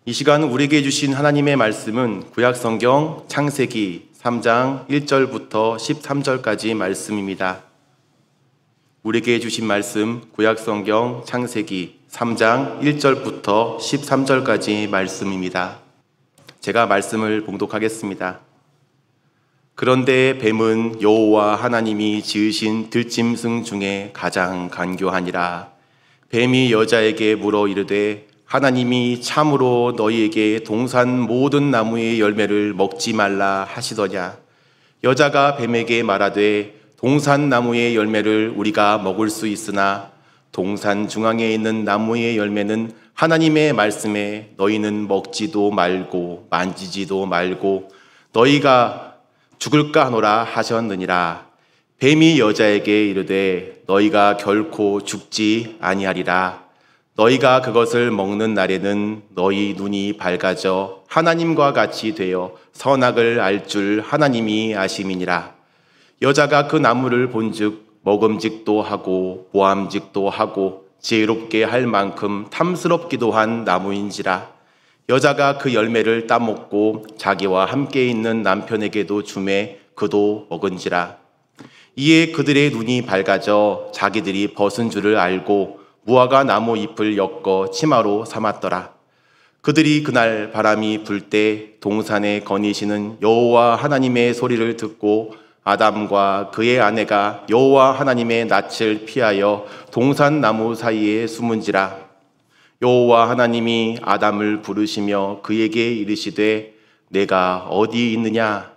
이 시간 우리에게 주신 하나님의 말씀은 구약성경 창세기 3장 1절부터 13절까지 말씀입니다. 우리에게 주신 말씀 구약성경 창세기 3장 1절부터 13절까지 말씀입니다. 제가 말씀을 봉독하겠습니다. 그런데 뱀은 여호와 하나님이 지으신 들짐승 중에 가장 간교하니라. 뱀이 여자에게 물어 이르되 하나님이 참으로 너희에게 동산 모든 나무의 열매를 먹지 말라 하시더냐. 여자가 뱀에게 말하되 동산 나무의 열매를 우리가 먹을 수 있으나 동산 중앙에 있는 나무의 열매는 하나님의 말씀에 너희는 먹지도 말고 만지지도 말고 너희가 죽을까 하노라 하셨느니라. 뱀이 여자에게 이르되 너희가 결코 죽지 아니하리라. 너희가 그것을 먹는 날에는 너희 눈이 밝아져 하나님과 같이 되어 선악을 알 줄 하나님이 아심이니라. 여자가 그 나무를 본즉 먹음직도 하고 보암직도 하고 지혜롭게 할 만큼 탐스럽기도 한 나무인지라. 여자가 그 열매를 따먹고 자기와 함께 있는 남편에게도 주매 그도 먹은지라. 이에 그들의 눈이 밝아져 자기들이 벗은 줄을 알고 무화과 나무 잎을 엮어 치마로 삼았더라. 그들이 그날 바람이 불 때 동산에 거니시는 여호와 하나님의 소리를 듣고 아담과 그의 아내가 여호와 하나님의 낯을 피하여 동산 나무 사이에 숨은지라. 여호와 하나님이 아담을 부르시며 그에게 이르시되 내가 어디 있느냐.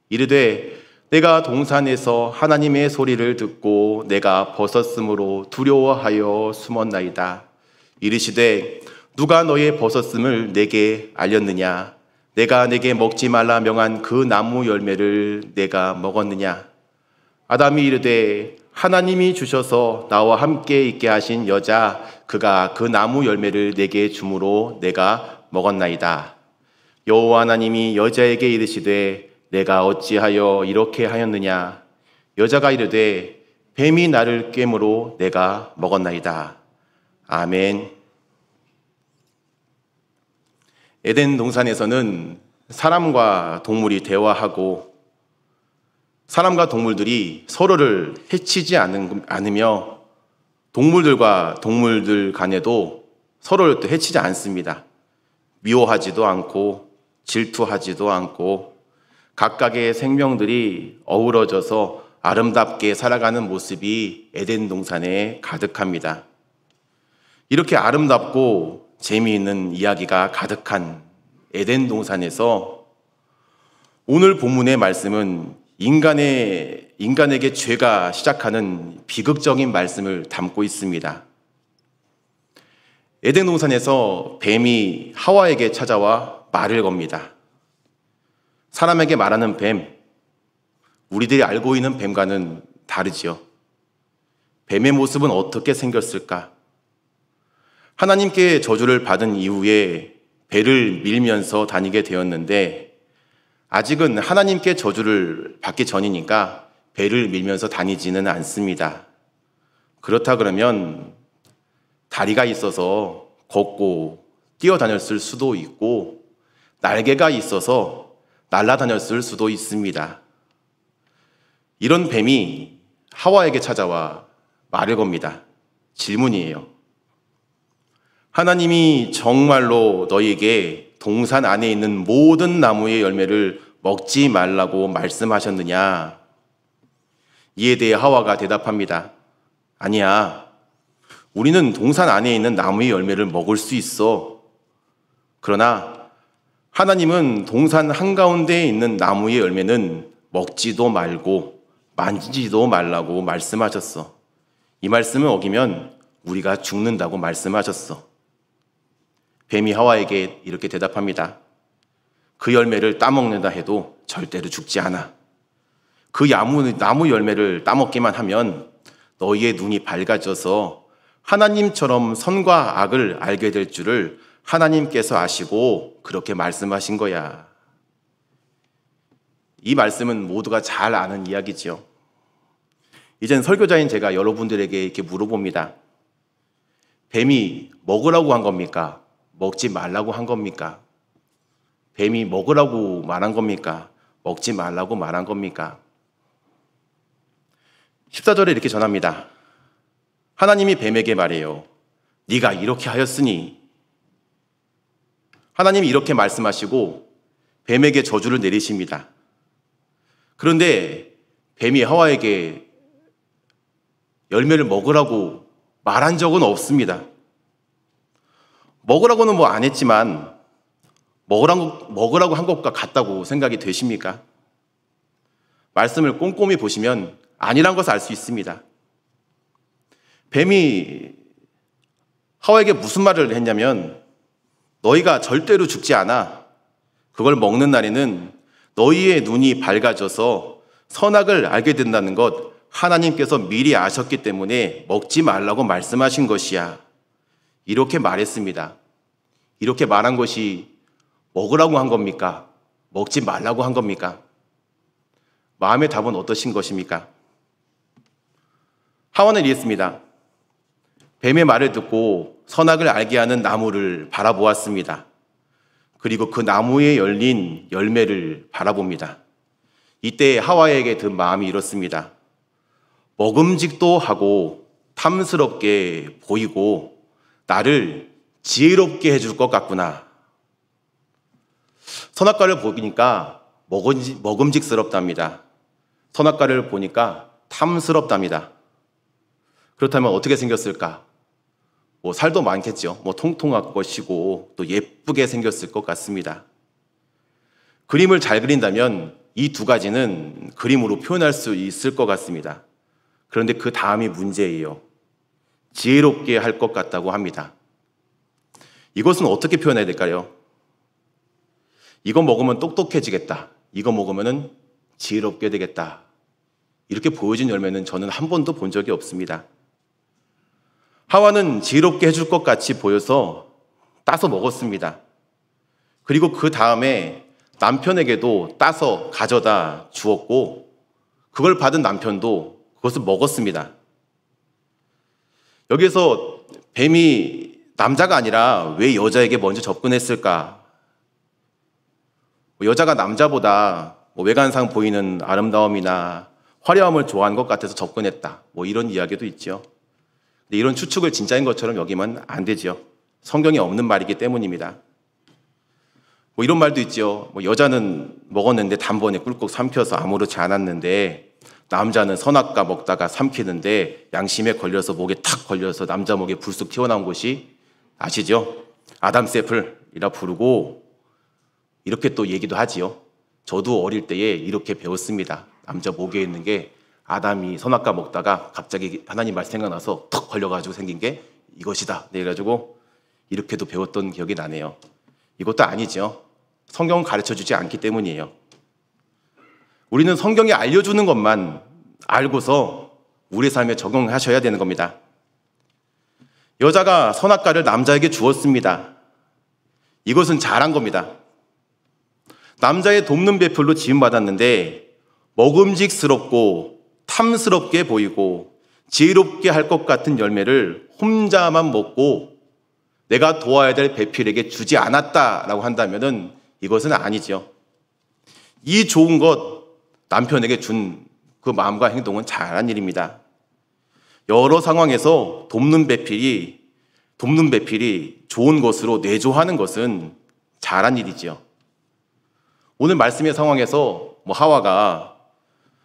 이르되 내가 동산에서 하나님의 소리를 듣고 내가 벗었으므로 두려워하여 숨었나이다. 이르시되 누가 너의 벗었음을 내게 알렸느냐. 내가 내게 먹지 말라 명한 그 나무 열매를 내가 먹었느냐. 아담이 이르되 하나님이 주셔서 나와 함께 있게 하신 여자 그가 그 나무 열매를 내게 주므로 내가 먹었나이다. 여호와 하나님이 여자에게 이르시되 내가 어찌하여 이렇게 하였느냐. 여자가 이르되 뱀이 나를 꿰므로 내가 먹었나이다. 아멘. 에덴 동산에서는 사람과 동물이 대화하고 사람과 동물들이 서로를 해치지 않으며 동물들과 동물들 간에도 서로를 또 해치지 않습니다. 미워하지도 않고 질투하지도 않고 각각의 생명들이 어우러져서 아름답게 살아가는 모습이 에덴 동산에 가득합니다. 이렇게 아름답고 재미있는 이야기가 가득한 에덴 동산에서 오늘 본문의 말씀은 인간에게 죄가 시작하는 비극적인 말씀을 담고 있습니다. 에덴 동산에서 뱀이 하와에게 찾아와 말을 겁니다. 사람에게 말하는 뱀, 우리들이 알고 있는 뱀과는 다르지요. 뱀의 모습은 어떻게 생겼을까? 하나님께 저주를 받은 이후에 배를 밀면서 다니게 되었는데 아직은 하나님께 저주를 받기 전이니까 배를 밀면서 다니지는 않습니다. 그렇다 그러면 다리가 있어서 걷고 뛰어다녔을 수도 있고 날개가 있어서 날아다녔을 수도 있습니다. 이런 뱀이 하와에게 찾아와 말을 겁니다. 질문이에요. 하나님이 정말로 너희에게 동산 안에 있는 모든 나무의 열매를 먹지 말라고 말씀하셨느냐? 이에 대해 하와가 대답합니다. 아니야. 우리는 동산 안에 있는 나무의 열매를 먹을 수 있어. 그러나 하나님은 동산 한가운데에 있는 나무의 열매는 먹지도 말고 만지지도 말라고 말씀하셨어. 이 말씀을 어기면 우리가 죽는다고 말씀하셨어. 뱀이 하와에게 이렇게 대답합니다. 그 열매를 따먹는다 해도 절대로 죽지 않아. 그 나무 열매를 따먹기만 하면 너희의 눈이 밝아져서 하나님처럼 선과 악을 알게 될 줄을 하나님께서 아시고 그렇게 말씀하신 거야. 이 말씀은 모두가 잘 아는 이야기지요. 이젠 설교자인 제가 여러분들에게 이렇게 물어봅니다. 뱀이 먹으라고 한 겁니까? 먹지 말라고 한 겁니까? 뱀이 먹으라고 말한 겁니까? 먹지 말라고 말한 겁니까? 14절에 이렇게 전합니다. 하나님이 뱀에게 말해요. 네가 이렇게 하였으니. 하나님이 이렇게 말씀하시고 뱀에게 저주를 내리십니다. 그런데 뱀이 하와에게 열매를 먹으라고 말한 적은 없습니다. 먹으라고는 뭐 안 했지만 먹으라고 한 것과 같다고 생각이 되십니까? 말씀을 꼼꼼히 보시면 아니란 것을 알 수 있습니다. 뱀이 하와에게 무슨 말을 했냐면 너희가 절대로 죽지 않아. 그걸 먹는 날에는 너희의 눈이 밝아져서 선악을 알게 된다는 것 하나님께서 미리 아셨기 때문에 먹지 말라고 말씀하신 것이야. 이렇게 말했습니다. 이렇게 말한 것이 먹으라고 한 겁니까? 먹지 말라고 한 겁니까? 마음의 답은 어떠신 것입니까? 하와는 이랬습니다. 뱀의 말을 듣고 선악을 알게 하는 나무를 바라보았습니다. 그리고 그 나무에 열린 열매를 바라봅니다. 이때 하와에게 든 마음이 이렇습니다. 먹음직도 하고 탐스럽게 보이고 나를 지혜롭게 해줄 것 같구나. 선악과를 보니까 먹음직스럽답니다. 선악과를 보니까 탐스럽답니다. 그렇다면 어떻게 생겼을까? 살도 많겠죠. 통통할 것이고 또 예쁘게 생겼을 것 같습니다. 그림을 잘 그린다면 이 두 가지는 그림으로 표현할 수 있을 것 같습니다. 그런데 그 다음이 문제예요. 지혜롭게 할 것 같다고 합니다. 이것은 어떻게 표현해야 될까요? 이거 먹으면 똑똑해지겠다. 이거 먹으면 지혜롭게 되겠다. 이렇게 보여진 열매는 저는 한 번도 본 적이 없습니다. 하와는 지혜롭게 해줄 것 같이 보여서 따서 먹었습니다. 그리고 그 다음에 남편에게도 따서 가져다 주었고 그걸 받은 남편도 그것을 먹었습니다. 여기서 뱀이 남자가 아니라 왜 여자에게 먼저 접근했을까? 여자가 남자보다 외관상 보이는 아름다움이나 화려함을 좋아하는 것 같아서 접근했다. 이런 이야기도 있죠. 근데 이런 추측을 진짜인 것처럼 여기면 안 되죠. 성경에 없는 말이기 때문입니다. 이런 말도 있죠. 여자는 먹었는데 단번에 꿀꺽 삼켜서 아무렇지 않았는데 남자는 선악과 먹다가 삼키는데 양심에 걸려서 목에 탁 걸려서 남자 목에 불쑥 튀어나온 것이 아시죠? 아담세플이라 부르고 이렇게 또 얘기도 하지요. 저도 어릴 때에 이렇게 배웠습니다. 남자 목에 있는 게 아담이 선악과 먹다가 갑자기 하나님 말 생각나서 턱 걸려가지고 생긴 게 이것이다. 그래가지고 이렇게도 배웠던 기억이 나네요. 이것도 아니죠. 성경은 가르쳐주지 않기 때문이에요. 우리는 성경이 알려주는 것만 알고서 우리 삶에 적용하셔야 되는 겁니다. 여자가 선악과를 남자에게 주었습니다. 이것은 잘한 겁니다. 남자의 돕는 베풀로 지음받았는데 먹음직스럽고 탐스럽게 보이고 지혜롭게 할 것 같은 열매를 혼자만 먹고 내가 도와야 될 배필에게 주지 않았다라고 한다면 이것은 아니죠. 이 좋은 것 남편에게 준 그 마음과 행동은 잘한 일입니다. 여러 상황에서 돕는 배필이 좋은 것으로 내조하는 것은 잘한 일이죠. 오늘 말씀의 상황에서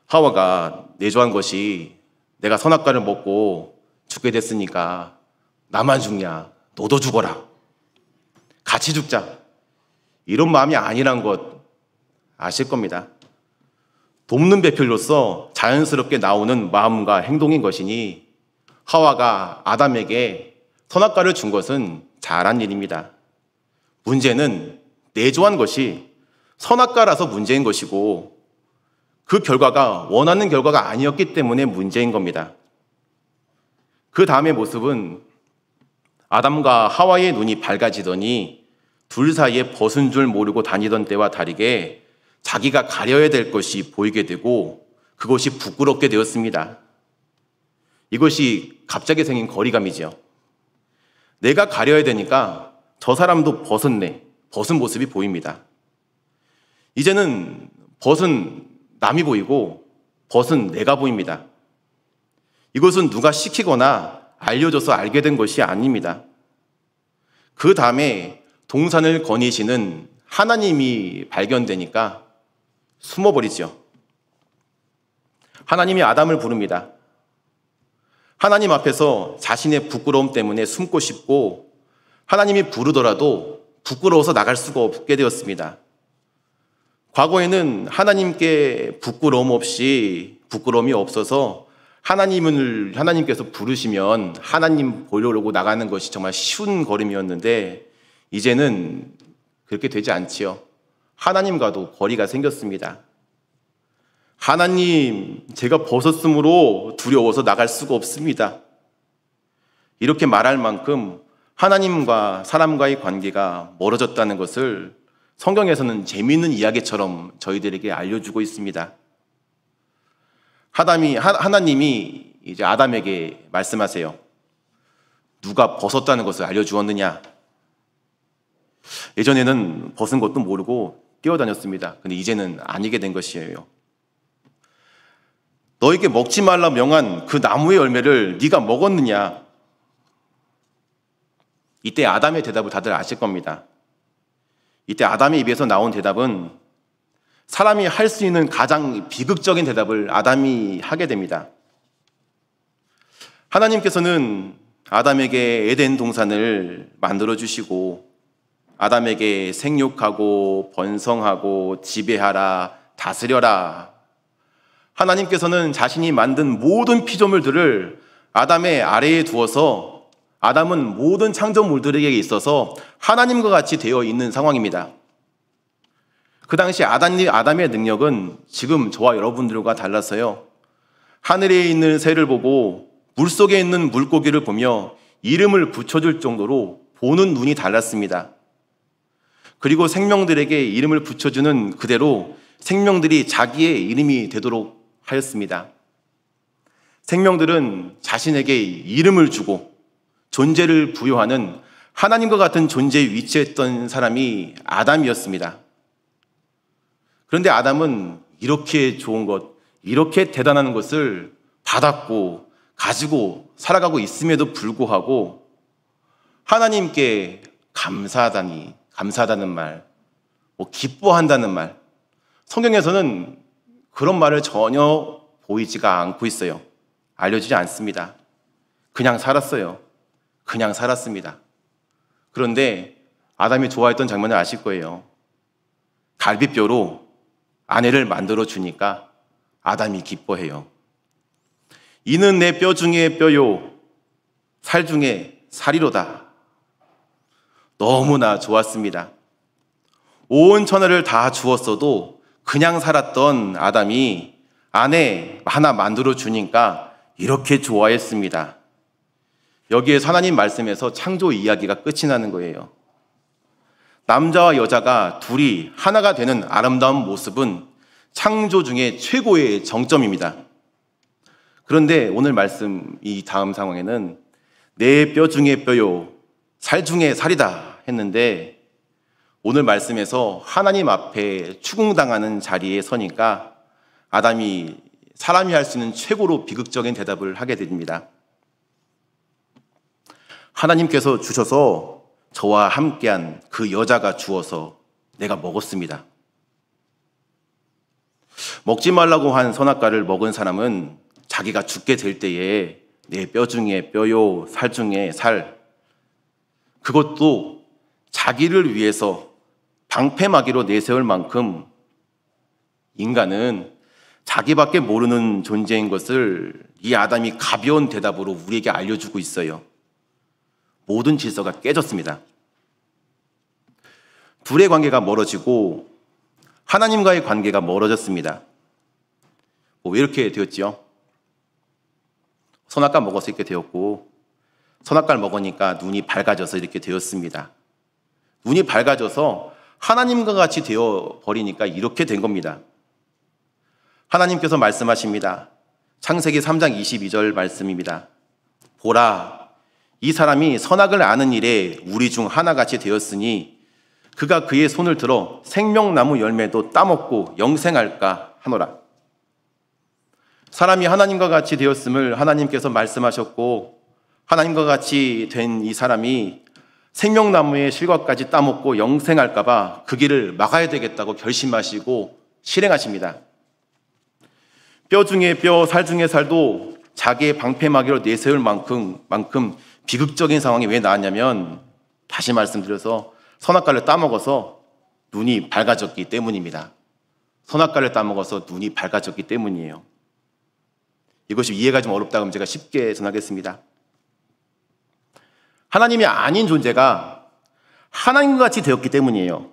하와가 내조한 것이 내가 선악과를 먹고 죽게 됐으니까 나만 죽냐, 너도 죽어라, 같이 죽자, 이런 마음이 아니란 것 아실 겁니다. 돕는 배필로서 자연스럽게 나오는 마음과 행동인 것이니 하와가 아담에게 선악과를 준 것은 잘한 일입니다. 문제는 내조한 것이 선악과라서 문제인 것이고 그 결과가 원하는 결과가 아니었기 때문에 문제인 겁니다. 그 다음의 모습은 아담과 하와의 눈이 밝아지더니 둘 사이에 벗은 줄 모르고 다니던 때와 다르게 자기가 가려야 될 것이 보이게 되고 그것이 부끄럽게 되었습니다. 이것이 갑자기 생긴 거리감이죠. 내가 가려야 되니까 저 사람도 벗었네. 벗은 모습이 보입니다. 이제는 벗은 남이 보이고 벗은 내가 보입니다. 이것은 누가 시키거나 알려줘서 알게 된 것이 아닙니다. 그 다음에 동산을 거니시는 하나님이 발견되니까 숨어버리죠. 하나님이 아담을 부릅니다. 하나님 앞에서 자신의 부끄러움 때문에 숨고 싶고 하나님이 부르더라도 부끄러워서 나갈 수가 없게 되었습니다. 과거에는 하나님께 부끄러움이 없어서 하나님께서 부르시면 하나님 보려고 나가는 것이 정말 쉬운 걸음이었는데 이제는 그렇게 되지 않지요. 하나님과도 거리가 생겼습니다. 하나님, 제가 벗었으므로 두려워서 나갈 수가 없습니다. 이렇게 말할 만큼 하나님과 사람과의 관계가 멀어졌다는 것을 성경에서는 재미있는 이야기처럼 저희들에게 알려주고 있습니다. 하나님이 이제 아담에게 말씀하세요. 누가 벗었다는 것을 알려주었느냐? 예전에는 벗은 것도 모르고 뛰어다녔습니다. 근데 이제는 아니게 된 것이에요. 너에게 먹지 말라 명한 그 나무의 열매를 네가 먹었느냐? 이때 아담의 대답을 다들 아실 겁니다. 이때 아담의 입에서 나온 대답은 사람이 할 수 있는 가장 비극적인 대답을 아담이 하게 됩니다. 하나님께서는 아담에게 에덴 동산을 만들어 주시고 아담에게 생육하고 번성하고 지배하라, 다스려라. 하나님께서는 자신이 만든 모든 피조물들을 아담의 아래에 두어서 아담은 모든 창조물들에게 있어서 하나님과 같이 되어 있는 상황입니다. 그 당시 아담의 능력은 지금 저와 여러분들과 달라서요. 하늘에 있는 새를 보고 물속에 있는 물고기를 보며 이름을 붙여줄 정도로 보는 눈이 달랐습니다. 그리고 생명들에게 이름을 붙여주는 그대로 생명들이 자기의 이름이 되도록 하였습니다. 생명들은 자신에게 이름을 주고 존재를 부여하는 하나님과 같은 존재에 위치했던 사람이 아담이었습니다. 그런데 아담은 이렇게 좋은 것, 이렇게 대단한 것을 받았고 가지고 살아가고 있음에도 불구하고 하나님께 감사하다는 말, 기뻐한다는 말, 성경에서는 그런 말을 전혀 보이지가 않고 있어요. 알려주지 않습니다. 그냥 살았어요. 그냥 살았습니다. 그런데 아담이 좋아했던 장면을 아실 거예요. 갈비뼈로 아내를 만들어 주니까 아담이 기뻐해요. 이는 내 뼈 중에 뼈요, 살 중에 살이로다. 너무나 좋았습니다. 온 천하를 다 주었어도 그냥 살았던 아담이 아내 하나 만들어 주니까 이렇게 좋아했습니다. 여기에 하나님 말씀에서 창조 이야기가 끝이 나는 거예요. 남자와 여자가 둘이 하나가 되는 아름다운 모습은 창조 중에 최고의 정점입니다. 그런데 오늘 말씀 이 다음 상황에는 내 뼈 중에 뼈요, 살 중에 살이다 했는데 오늘 말씀에서 하나님 앞에 추궁당하는 자리에 서니까 아담이 사람이 할 수 있는 최고로 비극적인 대답을 하게 됩니다. 하나님께서 주셔서 저와 함께한 그 여자가 주어서 내가 먹었습니다. 먹지 말라고 한 선악과를 먹은 사람은 자기가 죽게 될 때에 내 뼈 중에 뼈요, 살 중에 살, 그것도 자기를 위해서 방패막이로 내세울 만큼 인간은 자기밖에 모르는 존재인 것을 이 아담이 가벼운 대답으로 우리에게 알려주고 있어요. 모든 질서가 깨졌습니다. 둘의 관계가 멀어지고 하나님과의 관계가 멀어졌습니다. 왜 이렇게 되었지요? 선악과 먹어서 이렇게 되었고 선악과를 먹으니까 눈이 밝아져서 이렇게 되었습니다. 눈이 밝아져서 하나님과 같이 되어 버리니까 이렇게 된 겁니다. 하나님께서 말씀하십니다. 창세기 3장 22절 말씀입니다. 보라, 이 사람이 선악을 아는 일에 우리 중 하나같이 되었으니 그가 그의 손을 들어 생명나무 열매도 따먹고 영생할까 하노라. 사람이 하나님과 같이 되었음을 하나님께서 말씀하셨고 하나님과 같이 된 이 사람이 생명나무의 실과까지 따먹고 영생할까 봐 그 길을 막아야 되겠다고 결심하시고 실행하십니다. 뼈 중에 뼈, 살 중에 살도 자기의 방패막이로 내세울 만큼 비극적인 상황이 왜 나왔냐면, 다시 말씀드려서 선악과를 따먹어서 눈이 밝아졌기 때문입니다. 선악과를 따먹어서 눈이 밝아졌기 때문이에요. 이것이 이해가 좀 어렵다고 하면 제가 쉽게 전하겠습니다. 하나님이 아닌 존재가 하나님과 같이 되었기 때문이에요.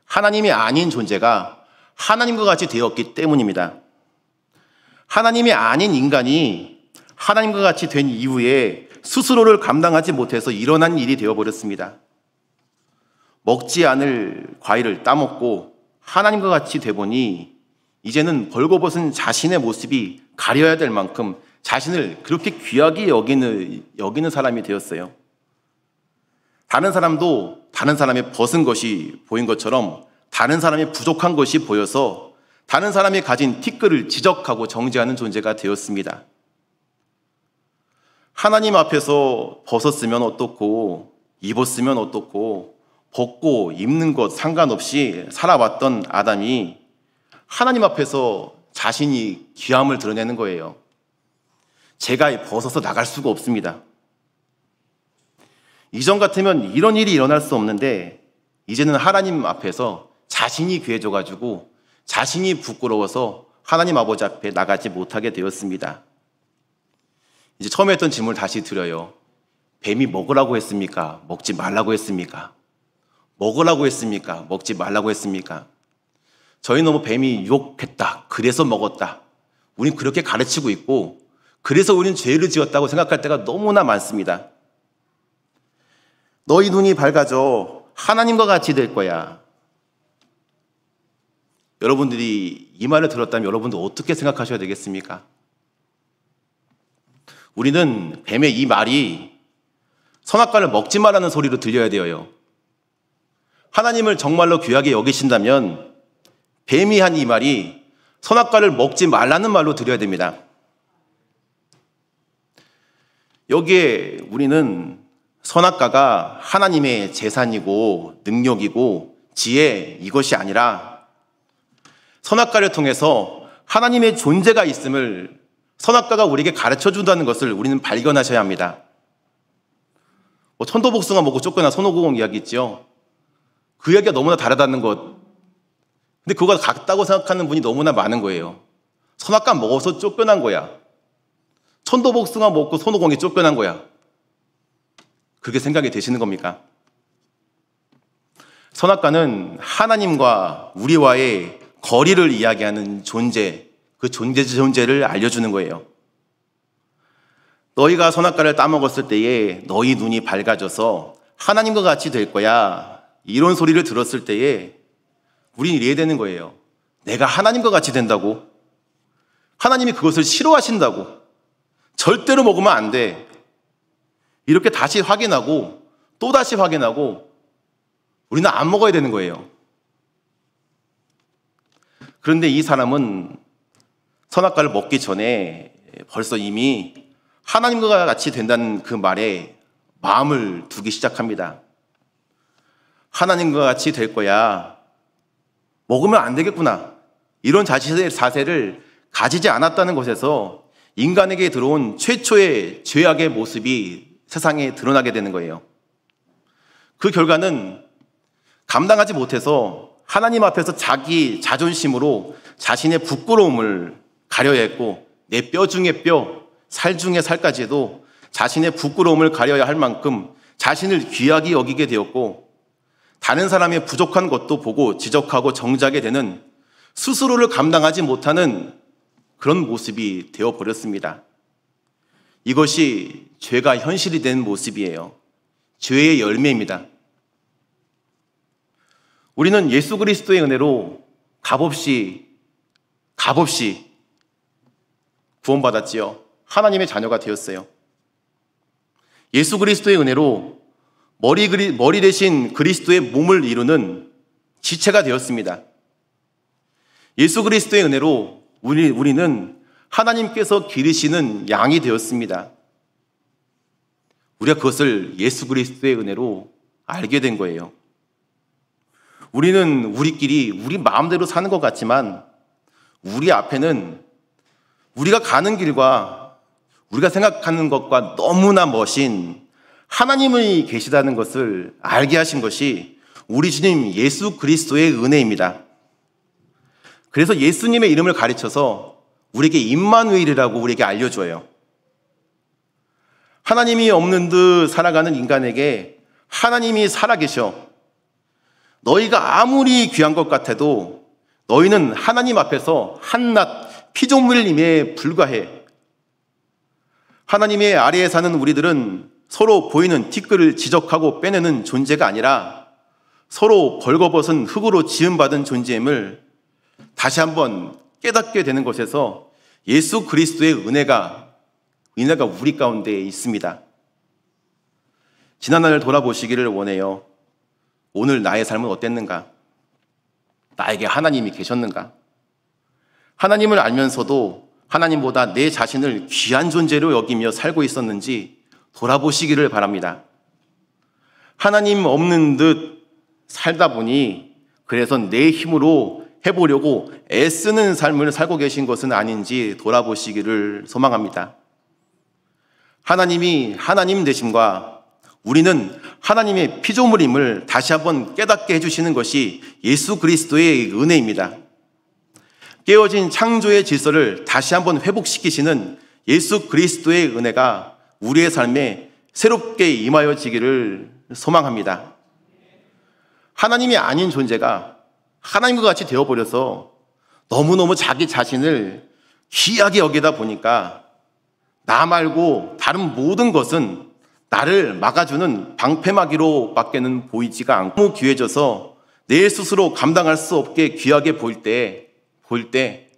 하나님이 아닌 존재가 하나님과 같이 되었기 때문입니다. 하나님이 아닌 인간이 하나님과 같이 된 이후에 스스로를 감당하지 못해서 일어난 일이 되어버렸습니다. 먹지 않을 과일을 따먹고 하나님과 같이 되보니 이제는 벌거벗은 자신의 모습이 가려야 될 만큼 자신을 그렇게 귀하게 여기는 사람이 되었어요. 다른 사람도 다른 사람의 벗은 것이 보인 것처럼 다른 사람의 부족한 것이 보여서 다른 사람이 가진 티끌을 지적하고 정죄하는 존재가 되었습니다. 하나님 앞에서 벗었으면 어떻고 입었으면 어떻고 벗고 입는 것 상관없이 살아왔던 아담이 하나님 앞에서 자신이 귀함을 드러내는 거예요. 제가 벗어서 나갈 수가 없습니다. 이전 같으면 이런 일이 일어날 수 없는데 이제는 하나님 앞에서 자신이 귀해져가지고 자신이 부끄러워서 하나님 아버지 앞에 나가지 못하게 되었습니다. 이제 처음에 했던 질문을 다시 드려요. 뱀이 먹으라고 했습니까? 먹지 말라고 했습니까? 먹으라고 했습니까? 먹지 말라고 했습니까? 저희 너무 뱀이 유혹했다, 그래서 먹었다, 우린 그렇게 가르치고 있고 그래서 우리는 죄를 지었다고 생각할 때가 너무나 많습니다. 너희 눈이 밝아져 하나님과 같이 될 거야. 여러분들이 이 말을 들었다면 여러분도 어떻게 생각하셔야 되겠습니까? 우리는 뱀의 이 말이 선악과를 먹지 말라는 소리로 들려야 돼요. 하나님을 정말로 귀하게 여기신다면 뱀이 한 이 말이 선악과를 먹지 말라는 말로 들려야 됩니다. 여기에 우리는 선악과가 하나님의 재산이고 능력이고 지혜, 이것이 아니라 선악과를 통해서 하나님의 존재가 있음을 선악과가 우리에게 가르쳐준다는 것을 우리는 발견하셔야 합니다. 천도복숭아 먹고 쫓겨난 손오공 이야기 있죠. 그 이야기가 너무나 다르다는 것. 근데 그거가 같다고 생각하는 분이 너무나 많은 거예요. 선악과 먹어서 쫓겨난 거야. 천도복숭아 먹고 손오공이 쫓겨난 거야. 그게 생각이 되시는 겁니까? 선악과는 하나님과 우리와의 거리를 이야기하는 존재, 그 존재를 알려주는 거예요. 너희가 선악과를 따먹었을 때에 너희 눈이 밝아져서 하나님과 같이 될 거야, 이런 소리를 들었을 때에 우리는 이해되는 거예요. 내가 하나님과 같이 된다고? 하나님이 그것을 싫어하신다고? 절대로 먹으면 안 돼. 이렇게 다시 확인하고 또다시 확인하고 우리는 안 먹어야 되는 거예요. 그런데 이 사람은 선악과를 먹기 전에 벌써 이미 하나님과 같이 된다는 그 말에 마음을 두기 시작합니다. 하나님과 같이 될 거야, 먹으면 안 되겠구나, 이런 자세를 가지지 않았다는 것에서 인간에게 들어온 최초의 죄악의 모습이 세상에 드러나게 되는 거예요. 그 결과는 감당하지 못해서 하나님 앞에서 자기 자존심으로 자신의 부끄러움을 가려야 했고, 내 뼈 중에 뼈, 살 중에 살까지도 자신의 부끄러움을 가려야 할 만큼 자신을 귀하게 여기게 되었고, 다른 사람의 부족한 것도 보고 지적하고 정죄하게 되는, 스스로를 감당하지 못하는 그런 모습이 되어버렸습니다. 이것이 죄가 현실이 된 모습이에요. 죄의 열매입니다. 우리는 예수 그리스도의 은혜로 값없이 구원받았지요. 하나님의 자녀가 되었어요. 예수 그리스도의 은혜로 머리 대신 그리스도의 몸을 이루는 지체가 되었습니다. 예수 그리스도의 은혜로 우리는 하나님께서 기르시는 양이 되었습니다. 우리가 그것을 예수 그리스도의 은혜로 알게 된 거예요. 우리는 우리끼리 우리 마음대로 사는 것 같지만 우리 앞에는 우리가 가는 길과 우리가 생각하는 것과 너무나 멋진 하나님이 계시다는 것을 알게 하신 것이 우리 주님 예수 그리스도의 은혜입니다. 그래서 예수님의 이름을 가르쳐서 우리에게 임마누엘이라고 우리에게 알려줘요. 하나님이 없는 듯 살아가는 인간에게 하나님이 살아계셔. 너희가 아무리 귀한 것 같아도 너희는 하나님 앞에서 한낱 피조물임에 불과해. 하나님의 아래에 사는 우리들은 서로 보이는 티끌을 지적하고 빼내는 존재가 아니라 서로 벌거벗은 흙으로 지음받은 존재임을 다시 한번 깨닫게 되는 것에서 예수 그리스도의 은혜가 우리 가운데 있습니다. 지난날을 돌아보시기를 원해요. 오늘 나의 삶은 어땠는가? 나에게 하나님이 계셨는가? 하나님을 알면서도 하나님보다 내 자신을 귀한 존재로 여기며 살고 있었는지 돌아보시기를 바랍니다. 하나님 없는 듯 살다 보니 그래서 내 힘으로 해보려고 애쓰는 삶을 살고 계신 것은 아닌지 돌아보시기를 소망합니다. 하나님이 하나님 되심과 우리는 하나님의 피조물임을 다시 한번 깨닫게 해주시는 것이 예수 그리스도의 은혜입니다. 깨어진 창조의 질서를 다시 한번 회복시키시는 예수 그리스도의 은혜가 우리의 삶에 새롭게 임하여지기를 소망합니다. 하나님이 아닌 존재가 하나님과 같이 되어버려서 너무너무 자기 자신을 귀하게 여기다 보니까 나 말고 다른 모든 것은 나를 막아주는 방패막이로 밖에는 보이지가 않고 너무 귀해져서 내 스스로 감당할 수 없게 귀하게 보일 때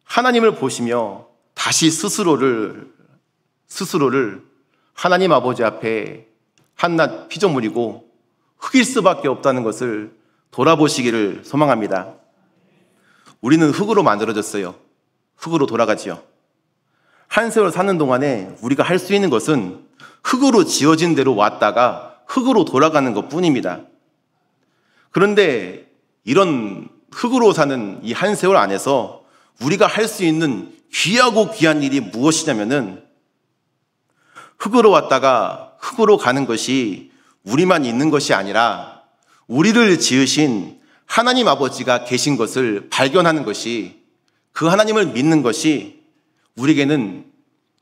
하나님을 보시며 다시 스스로를 하나님 아버지 앞에 한낱 피조물이고 흙일 수밖에 없다는 것을 돌아보시기를 소망합니다. 우리는 흙으로 만들어졌어요. 흙으로 돌아가지요. 한 세월 사는 동안에 우리가 할 수 있는 것은 흙으로 지어진 대로 왔다가 흙으로 돌아가는 것 뿐입니다. 그런데 이런 흙으로 사는 이 한 세월 안에서 우리가 할 수 있는 귀하고 귀한 일이 무엇이냐면은 흙으로 왔다가 흙으로 가는 것이 우리만 있는 것이 아니라 우리를 지으신 하나님 아버지가 계신 것을 발견하는 것이, 그 하나님을 믿는 것이 우리에게는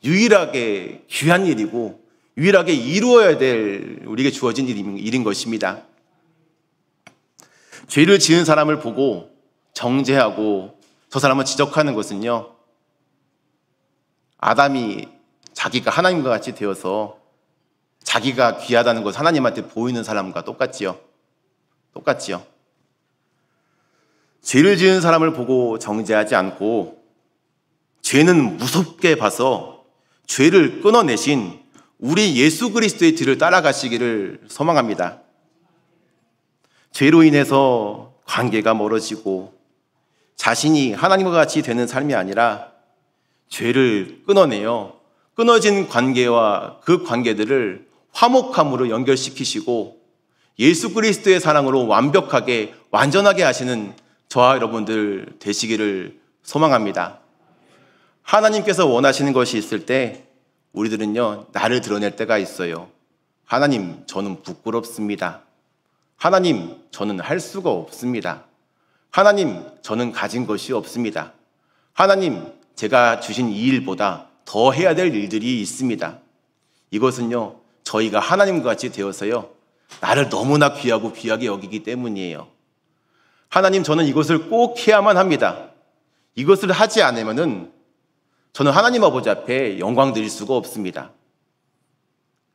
유일하게 귀한 일이고 유일하게 이루어야 될 우리에게 주어진 일인 것입니다. 죄를 지은 사람을 보고 정죄하고 저 사람을 지적하는 것은요, 아담이 자기가 하나님과 같이 되어서 자기가 귀하다는 것 하나님한테 보이는 사람과 똑같지요. 죄를 지은 사람을 보고 정죄하지 않고 죄는 무섭게 봐서 죄를 끊어내신 우리 예수 그리스도의 뒤를 따라가시기를 소망합니다. 죄로 인해서 관계가 멀어지고 자신이 하나님과 같이 되는 삶이 아니라 죄를 끊어내어 끊어진 관계와 그 관계들을 화목함으로 연결시키시고 예수 그리스도의 사랑으로 완벽하게 완전하게 하시는 저와 여러분들 되시기를 소망합니다. 하나님께서 원하시는 것이 있을 때 우리들은요, 나를 드러낼 때가 있어요. 하나님, 저는 부끄럽습니다. 하나님, 저는 할 수가 없습니다. 하나님, 저는 가진 것이 없습니다. 하나님, 제가 주신 이 일보다 더 해야 될 일들이 있습니다. 이것은요, 저희가 하나님과 같이 되어서요, 나를 너무나 귀하고 귀하게 여기기 때문이에요. 하나님, 저는 이것을 꼭 해야만 합니다. 이것을 하지 않으면은 저는 하나님 아버지 앞에 영광 드릴 수가 없습니다.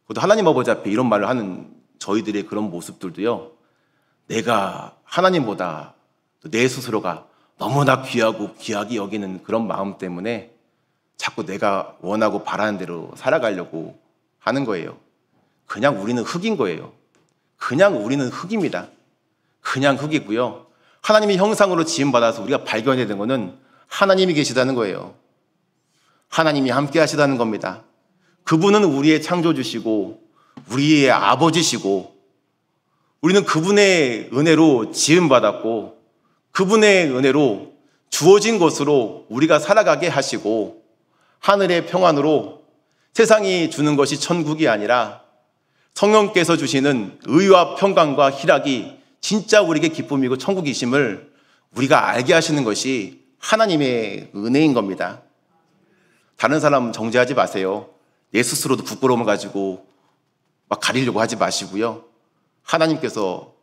그것도 하나님 아버지 앞에 이런 말을 하는 저희들의 그런 모습들도요, 내가 하나님보다 내 스스로가 너무나 귀하고 귀하게 여기는 그런 마음 때문에 자꾸 내가 원하고 바라는 대로 살아가려고 하는 거예요. 그냥 우리는 흙인 거예요. 그냥 우리는 흙입니다. 그냥 흙이고요. 하나님의 형상으로 지음받아서 우리가 발견해야 되는 것은 하나님이 계시다는 거예요. 하나님이 함께 하시다는 겁니다. 그분은 우리의 창조주시고 우리의 아버지시고 우리는 그분의 은혜로 지음받았고 그분의 은혜로 주어진 것으로 우리가 살아가게 하시고 하늘의 평안으로 세상이 주는 것이 천국이 아니라 성령께서 주시는 의와 평강과 희락이 진짜 우리에게 기쁨이고 천국이심을 우리가 알게 하시는 것이 하나님의 은혜인 겁니다. 다른 사람 정죄하지 마세요. 내 스스로도 부끄러움을 가지고 막 가리려고 하지 마시고요. 하나님께서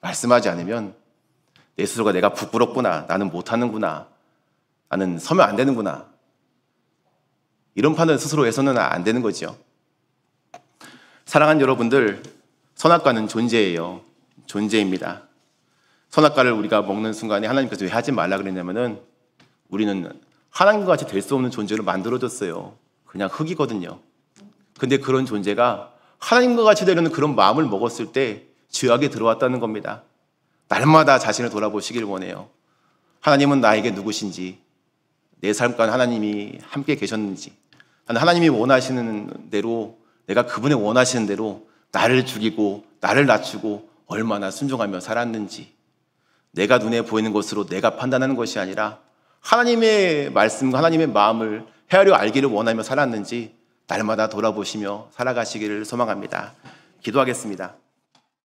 말씀하지 않으면 내 스스로가 내가 부끄럽구나, 나는 못하는구나, 나는 서면 안 되는구나, 이런 판단 스스로 해서는 안 되는 거죠. 사랑하는 여러분들, 선악과는 존재예요. 존재입니다. 선악과를 우리가 먹는 순간에 하나님께서 왜 하지 말라 그랬냐면은 우리는 하나님과 같이 될 수 없는 존재로 만들어졌어요. 그냥 흙이거든요. 근데 그런 존재가 하나님과 같이 되려는 그런 마음을 먹었을 때 죄악에 들어왔다는 겁니다. 날마다 자신을 돌아보시길 원해요. 하나님은 나에게 누구신지, 내 삶과 하나님이 함께 계셨는지, 하나님이 원하시는 대로, 내가 그분의 원하시는 대로 나를 죽이고 나를 낮추고 얼마나 순종하며 살았는지, 내가 눈에 보이는 것으로 내가 판단하는 것이 아니라 하나님의 말씀과 하나님의 마음을 헤아려 알기를 원하며 살았는지 날마다 돌아보시며 살아가시기를 소망합니다. 기도하겠습니다.